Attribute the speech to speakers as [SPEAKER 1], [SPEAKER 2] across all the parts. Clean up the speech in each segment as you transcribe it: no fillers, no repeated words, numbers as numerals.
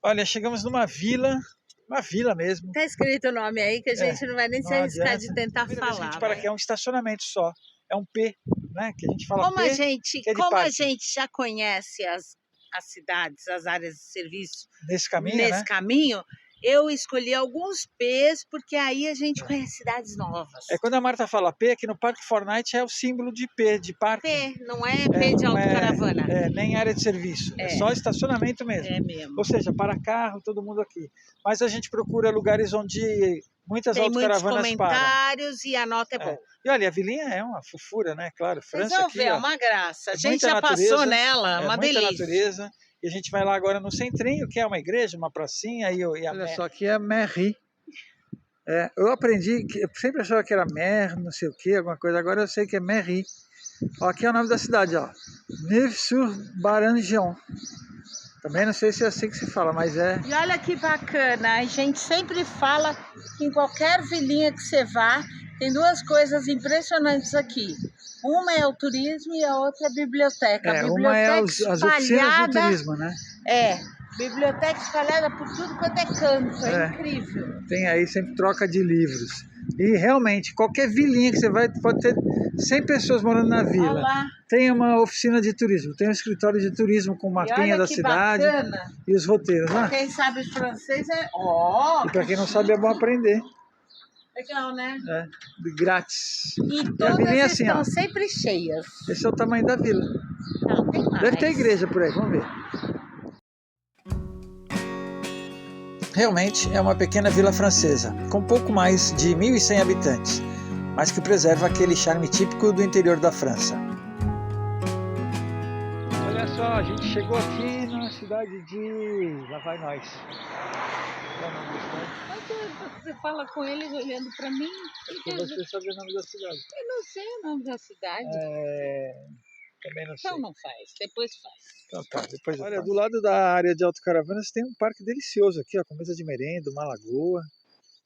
[SPEAKER 1] Olha, chegamos numa vila mesmo.
[SPEAKER 2] Tá escrito o nome aí que a gente não vai nem se arriscar de tentar
[SPEAKER 1] Primeira vez que a
[SPEAKER 2] falar.
[SPEAKER 1] gente para aqui, é um estacionamento só. É um P, né? Que a gente fala
[SPEAKER 2] Como
[SPEAKER 1] P, que é de
[SPEAKER 2] a
[SPEAKER 1] parque.
[SPEAKER 2] gente já conhece as cidades, as áreas de serviço
[SPEAKER 1] Nesse caminho,
[SPEAKER 2] nesse
[SPEAKER 1] né?
[SPEAKER 2] caminho, eu escolhi alguns P's, porque aí a gente conhece cidades novas.
[SPEAKER 1] Quando a Marta fala P, aqui no Parque Fortnite é o símbolo de P, de parque.
[SPEAKER 2] P, não é P de autocaravana.
[SPEAKER 1] Nem área de serviço, é só estacionamento mesmo.
[SPEAKER 2] É mesmo.
[SPEAKER 1] Ou seja, para carro, todo mundo aqui. Mas a gente procura lugares onde muitas
[SPEAKER 2] Tem muitos
[SPEAKER 1] autocaravanas
[SPEAKER 2] comentários e a nota é boa.
[SPEAKER 1] E olha, a vilinha é uma fofura, né? Claro, França
[SPEAKER 2] Vocês vão
[SPEAKER 1] aqui,
[SPEAKER 2] ver, é
[SPEAKER 1] ó,
[SPEAKER 2] uma graça. A gente
[SPEAKER 1] muita
[SPEAKER 2] já
[SPEAKER 1] natureza,
[SPEAKER 2] passou nela, uma
[SPEAKER 1] muita
[SPEAKER 2] delícia.
[SPEAKER 1] natureza. E a gente vai lá agora no centrinho, que é uma igreja, uma pracinha. Olha só, aqui é a mairie. Eu aprendi, eu sempre achava que era mer, não sei o que, alguma coisa. Agora eu sei que é mairie. Ó, aqui é o nome da cidade, ó. Neuve-sur-Barangeon. Também não sei se é assim que se fala, mas é...
[SPEAKER 2] E olha que bacana, a gente sempre fala que em qualquer vilinha que você vá, tem duas coisas impressionantes aqui. Uma é o turismo e a outra é a biblioteca. A biblioteca
[SPEAKER 1] uma é as oficinas de turismo, né?
[SPEAKER 2] Biblioteca espalhada por tudo quanto é canto, é incrível.
[SPEAKER 1] Tem aí sempre troca de livros. E realmente, qualquer vilinha que você vai, pode ter 100 pessoas morando na vila. Tem uma oficina de turismo, tem um escritório de turismo com mapinha da cidade e os roteiros.
[SPEAKER 2] Quem sabe francês é...
[SPEAKER 1] E para quem não sabe é bom aprender.
[SPEAKER 2] Legal, né?
[SPEAKER 1] Grátis.
[SPEAKER 2] E todas estão sempre cheias.
[SPEAKER 1] Esse é o tamanho da vila.
[SPEAKER 2] Não, tem mais.
[SPEAKER 1] Deve ter igreja por aí, vamos ver. Realmente é uma pequena vila francesa, com pouco mais de 1.100 habitantes, mas que preserva aquele charme típico do interior da França. Olha só, a gente chegou aqui na cidade de... Lá vai nós.
[SPEAKER 2] Você fala com eles olhando para mim?
[SPEAKER 1] Porque você sabe o nome da cidade.
[SPEAKER 2] Eu não sei o nome da cidade.
[SPEAKER 1] Também não sei.
[SPEAKER 2] Então não faz, depois faz.
[SPEAKER 1] Então tá, depois olha, do lado da área de autocaravanas tem um parque delicioso aqui, ó, com mesa de merenda, uma lagoa.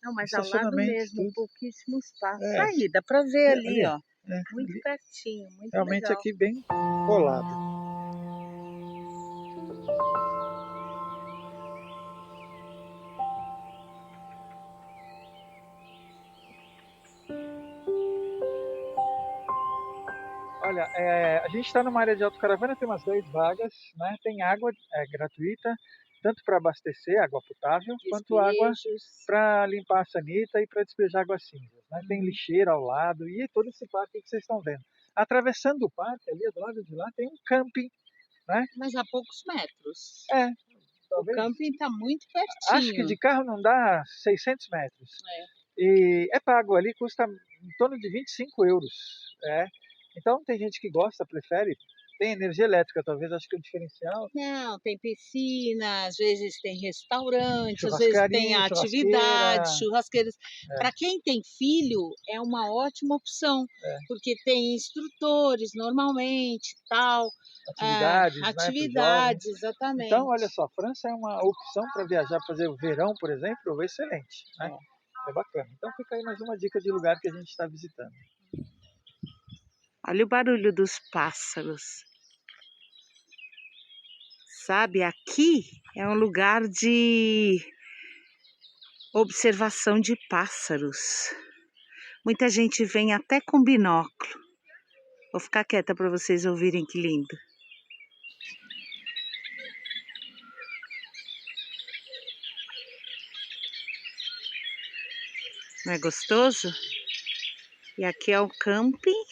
[SPEAKER 2] Não, mas ao lado mesmo, pouquíssimo espaço. Aí, dá para ver ali, ó. Muito pertinho, muito
[SPEAKER 1] realmente
[SPEAKER 2] legal.
[SPEAKER 1] Aqui bem colado. Olha, a gente está numa área de autocaravana, tem umas 10 vagas, né? Tem água gratuita, tanto para abastecer, água potável, quanto água para limpar a sanita e para despejar águas cinzas. Né? Tem lixeira ao lado e todo esse parque que vocês estão vendo. Atravessando o parque, ali do lado de lá, tem um camping. Né?
[SPEAKER 2] Mas a poucos metros.
[SPEAKER 1] Talvez.
[SPEAKER 2] O camping está muito pertinho.
[SPEAKER 1] Acho que de carro não dá 600 metros. E é pago ali, custa em torno de 25 euros. Então tem gente que gosta, prefere. Tem energia elétrica, talvez, acho que é o diferencial.
[SPEAKER 2] Não, tem piscina, às vezes tem restaurante, às vezes tem atividades, churrasqueiras. Para quem tem filho, é uma ótima opção, porque tem instrutores normalmente, tal. Atividades, exatamente.
[SPEAKER 1] Então, olha só, a França é uma opção para viajar, fazer o verão, por exemplo, excelente. Né? É bacana. Então fica aí mais uma dica de lugar que a gente está visitando.
[SPEAKER 2] Olha o barulho dos pássaros. Sabe, aqui é um lugar de observação de pássaros. Muita gente vem até com binóculo. Vou ficar quieta para vocês ouvirem que lindo. Não é gostoso? E aqui é o camping.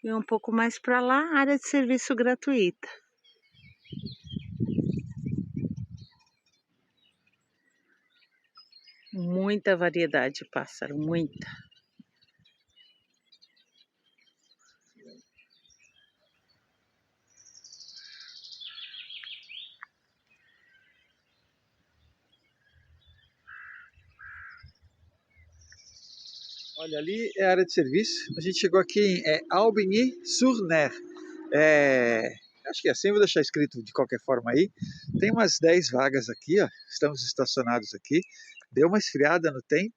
[SPEAKER 2] E um pouco mais para lá, área de serviço gratuita. Muita variedade de pássaro, muita.
[SPEAKER 1] Olha, ali é a área de serviço. A gente chegou aqui em Aubigny-sur-Ner. Acho que é assim, vou deixar escrito de qualquer forma aí. Tem umas 10 vagas aqui, ó. Estamos estacionados aqui. Deu uma esfriada no tempo.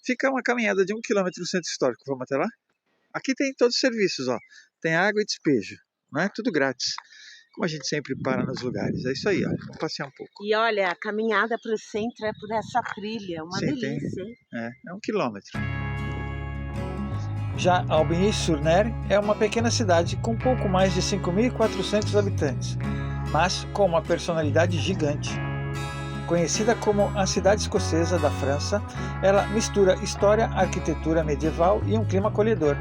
[SPEAKER 1] Fica uma caminhada de 1 quilômetro do centro histórico. Vamos até lá? Aqui tem todos os serviços, ó. Tem água e despejo, né? Tudo grátis. como a gente sempre para nos lugares. É isso aí, olha, vamos passear um pouco.
[SPEAKER 2] E olha, a caminhada para o centro é por essa trilha, uma delícia, hein?
[SPEAKER 1] É 1 quilômetro. Já Aubigny-sur-Ner é uma pequena cidade com pouco mais de 5.400 habitantes, mas com uma personalidade gigante. Conhecida como a cidade escocesa da França, ela mistura história, arquitetura medieval e um clima acolhedor.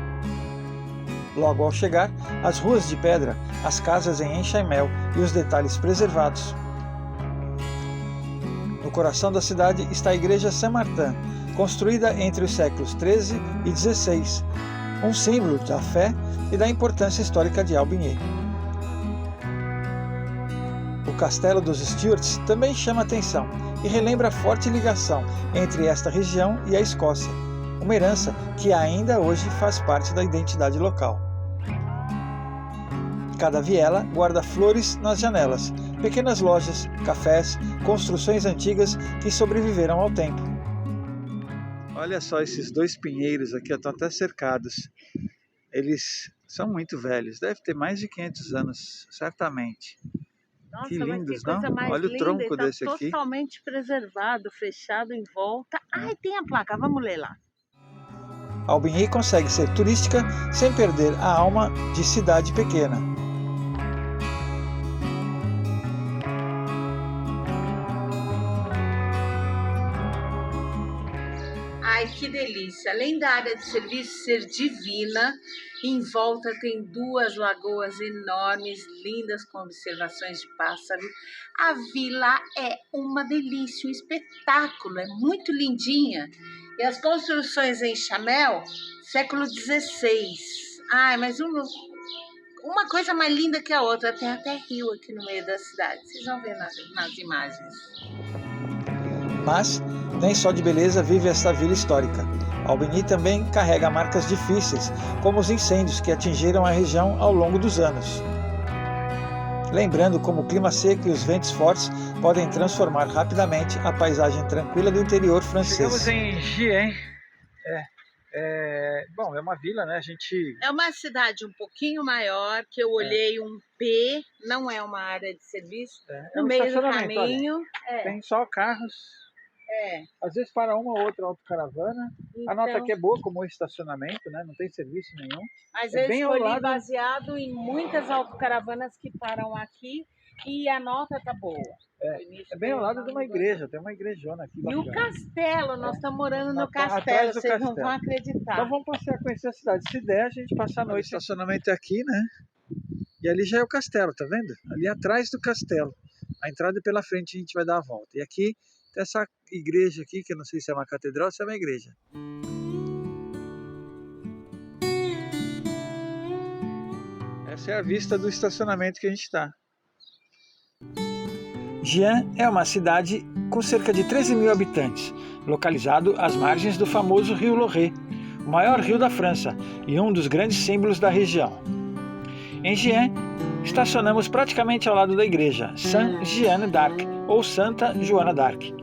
[SPEAKER 1] Logo ao chegar, as ruas de pedra, as casas em enxaimel e os detalhes preservados. No coração da cidade está a igreja Saint-Martin, construída entre os séculos XIII e XVI, um símbolo da fé e da importância histórica de Aubigny. O Castelo dos Stuarts também chama atenção e relembra a forte ligação entre esta região e a Escócia, uma herança que ainda hoje faz parte da identidade local. Cada viela guarda flores nas janelas, pequenas lojas, cafés, construções antigas que sobreviveram ao tempo. Olha só esses 2 pinheiros aqui, estão até cercados. Eles são muito velhos, deve ter mais de 500 anos, certamente.
[SPEAKER 2] Nossa,
[SPEAKER 1] que lindos,
[SPEAKER 2] mas que coisa
[SPEAKER 1] não?
[SPEAKER 2] mais
[SPEAKER 1] Olha
[SPEAKER 2] linda,
[SPEAKER 1] o tronco
[SPEAKER 2] tá
[SPEAKER 1] desse aqui.
[SPEAKER 2] Totalmente preservado, fechado em volta. Ai, tem a placa, vamos ler lá.
[SPEAKER 1] Aubigny consegue ser turística sem perder a alma de cidade pequena.
[SPEAKER 2] Ai, que delícia! Além da área de serviço ser divina, em volta tem 2 lagoas enormes, lindas com observações de pássaro. A vila é uma delícia, um espetáculo, é muito lindinha. E as construções em Chamel, século XVI. Ai, mas uma coisa mais linda que a outra, tem até rio aqui no meio da cidade. Vocês vão ver nas imagens.
[SPEAKER 1] Mas nem só de beleza vive esta vila histórica. Aubigny também carrega marcas difíceis, como os incêndios que atingiram a região ao longo dos anos. Lembrando como o clima seco e os ventos fortes podem transformar rapidamente a paisagem tranquila do interior francês. Chegamos em Gien. Bom, é uma vila, né?
[SPEAKER 2] É uma cidade um pouquinho maior, que eu olhei um P, não é uma área de serviço. No meio do caminho.
[SPEAKER 1] Tem só carros. Às vezes para uma ou outra autocaravana. Então, a nota aqui é boa como estacionamento, né? Não tem serviço nenhum.
[SPEAKER 2] Mas eu escolhi baseado em muitas autocaravanas que param aqui e a nota tá boa.
[SPEAKER 1] É bem ao lado de uma igreja, tem uma igrejona aqui.
[SPEAKER 2] E o castelo, nós estamos morando no castelo, vocês não vão acreditar.
[SPEAKER 1] Então vamos passear, conhecer a cidade. Se der, a gente passa a noite. O estacionamento é aqui, né? E ali já é o castelo, tá vendo? Ali atrás do castelo. A entrada é pela frente, a gente vai dar a volta. E aqui tem essa igreja aqui, que eu não sei se é uma catedral ou se é uma igreja. Essa é a vista do estacionamento que a gente está. Gien é uma cidade com cerca de 13.000 habitantes, localizado às margens do famoso rio Lorraine, o maior rio da França e um dos grandes símbolos da região. Em Gien, estacionamos praticamente ao lado da igreja Sainte-Jeanne d'Arc, ou Santa Joana d'Arc,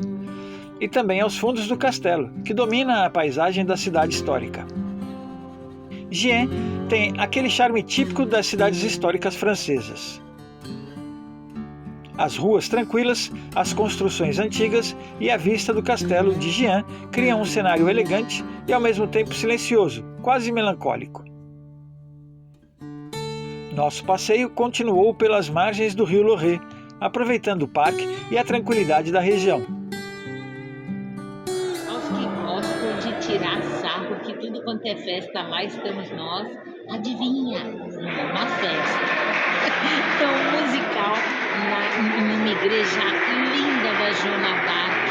[SPEAKER 1] e também aos fundos do castelo, que domina a paisagem da cidade histórica. Gien tem aquele charme típico das cidades históricas francesas. As ruas tranquilas, as construções antigas e a vista do castelo de Gien criam um cenário elegante e ao mesmo tempo silencioso, quase melancólico. Nosso passeio continuou pelas margens do rio Lorraine, aproveitando o parque e a tranquilidade da região.
[SPEAKER 2] Nós que gostam de tirar sarro, que tudo quanto é festa lá estamos nós, adivinha? Uma festa. Então, musical numa igreja linda da Joana d'Arc.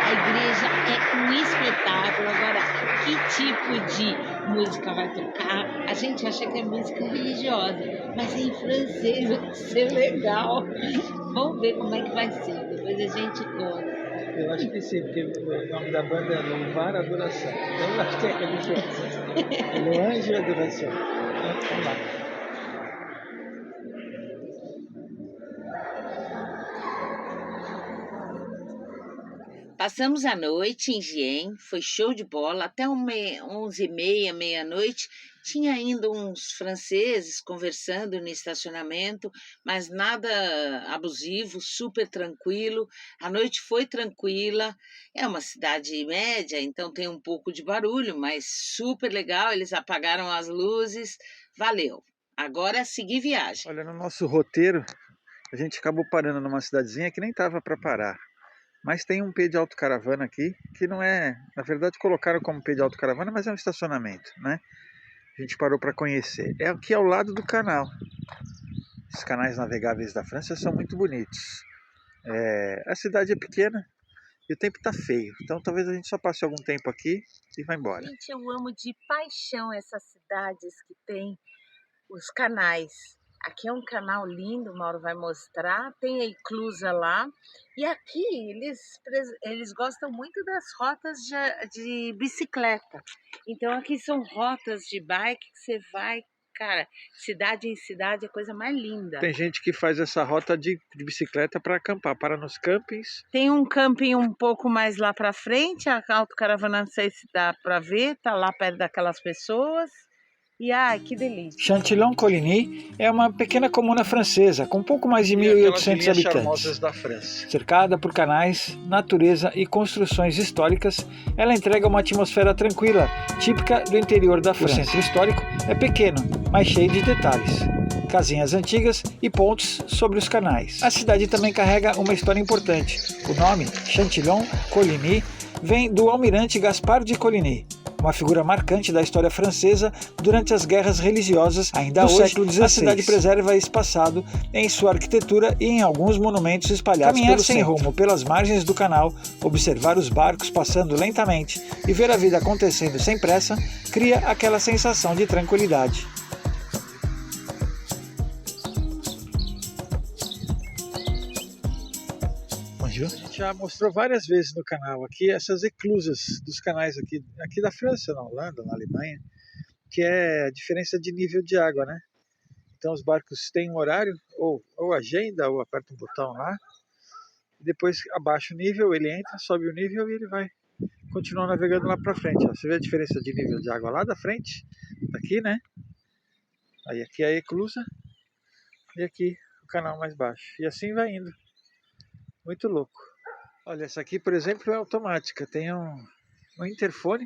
[SPEAKER 2] A igreja é um espetáculo. Agora, que tipo de música vai tocar? A gente acha que é música religiosa, mas é em francês, vai ser legal. Vamos ver como é que vai ser, depois a gente conta.
[SPEAKER 1] Eu acho que sim, porque o nome da banda é Louvar Adoração. Então eu acho que é religiosa. Louange e Adoração. Vamos lá.
[SPEAKER 2] Passamos a noite em Gien, foi show de bola, até 11h30, meia-noite. Tinha ainda uns franceses conversando no estacionamento, mas nada abusivo, super tranquilo. A noite foi tranquila, é uma cidade média, então tem um pouco de barulho, mas super legal, eles apagaram as luzes, valeu. Agora é seguir viagem.
[SPEAKER 1] Olha, no nosso roteiro, a gente acabou parando numa cidadezinha que nem estava para parar. Mas tem um P de autocaravana aqui, que não é... Na verdade colocaram como P de autocaravana, mas é um estacionamento, né? A gente parou para conhecer. É aqui ao lado do canal. Os canais navegáveis da França são muito bonitos. A cidade é pequena e o tempo tá feio. Então talvez a gente só passe algum tempo aqui e vá embora.
[SPEAKER 2] Gente, eu amo de paixão essas cidades que tem os canais. Aqui é um canal lindo, o Mauro vai mostrar, tem a Eclusa lá. E aqui eles gostam muito das rotas de bicicleta. Então aqui são rotas de bike que você vai, cara, cidade em cidade é a coisa mais linda.
[SPEAKER 1] Tem gente que faz essa rota de bicicleta para acampar, para nos campings.
[SPEAKER 2] Tem um camping um pouco mais lá para frente, a autocaravana não sei se dá para ver, tá lá perto daquelas pessoas. E ai, que delícia.
[SPEAKER 1] Chantilly-Coligny é uma pequena comuna francesa com pouco mais de 1.800 habitantes. Da França. Cercada por canais, natureza e construções históricas, ela entrega uma atmosfera tranquila, típica do interior da França. O centro histórico é pequeno, mas cheio de detalhes. Casinhas antigas e pontes sobre os canais. A cidade também carrega uma história importante. O nome, Chantilly-Coligny, vem do almirante Gaspard de Coligny, uma figura marcante da história francesa durante as guerras religiosas ainda hoje. Século XVI. A cidade preserva esse passado em sua arquitetura e em alguns monumentos espalhados pelo centro. Caminhar sem rumo pelas margens do canal, observar os barcos passando lentamente e ver a vida acontecendo sem pressa, cria aquela sensação de tranquilidade. A gente já mostrou várias vezes no canal aqui essas eclusas dos canais aqui da França, na Holanda, na Alemanha, que é a diferença de nível de água, né? Então os barcos têm um horário, ou agenda, ou aperta um botão lá, e depois abaixa o nível, ele entra, sobe o nível e ele vai continuar navegando lá para frente. Ó. Você vê a diferença de nível de água lá da frente, daqui, né? Aí aqui é a eclusa e aqui o canal mais baixo. E assim vai indo. Muito louco. Olha, essa aqui, por exemplo, é automática. Tem um interfone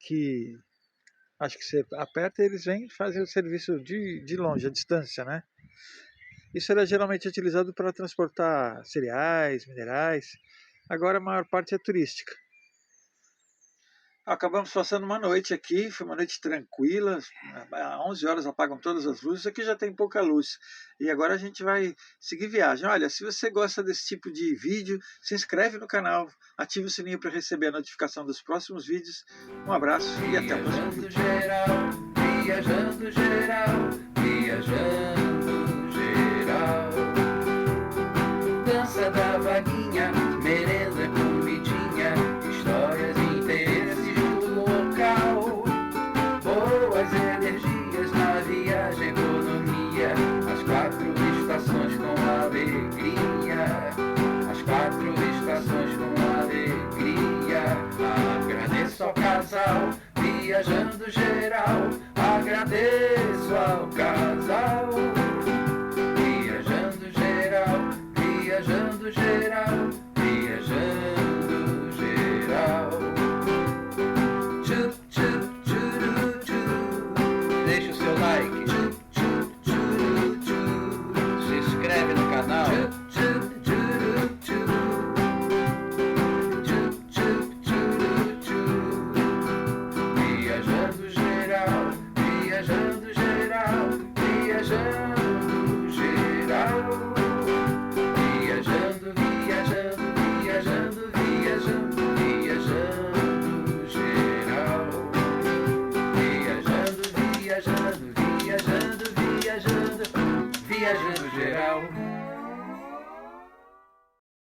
[SPEAKER 1] que acho que você aperta e eles vêm fazer o serviço de longe, a distância, né? Isso era geralmente utilizado para transportar cereais, minerais. Agora a maior parte é turística. Acabamos passando uma noite aqui, foi uma noite tranquila, às 11 horas apagam todas as luzes, aqui já tem pouca luz. E agora a gente vai seguir viagem. Olha, se você gosta desse tipo de vídeo, se inscreve no canal, ative o sininho para receber a notificação dos próximos vídeos. Um abraço e até o próximo vídeo. Viajando geral, viajando geral. Dança da vaguinha, merenda, comidinha, histórias e interesses do local. Boas energias na viagem, economia, as 4 estações com alegria. As 4 estações com alegria. Agradeço ao casal, viajando geral. Agradeço ao casal, viajando geral, viajando geral.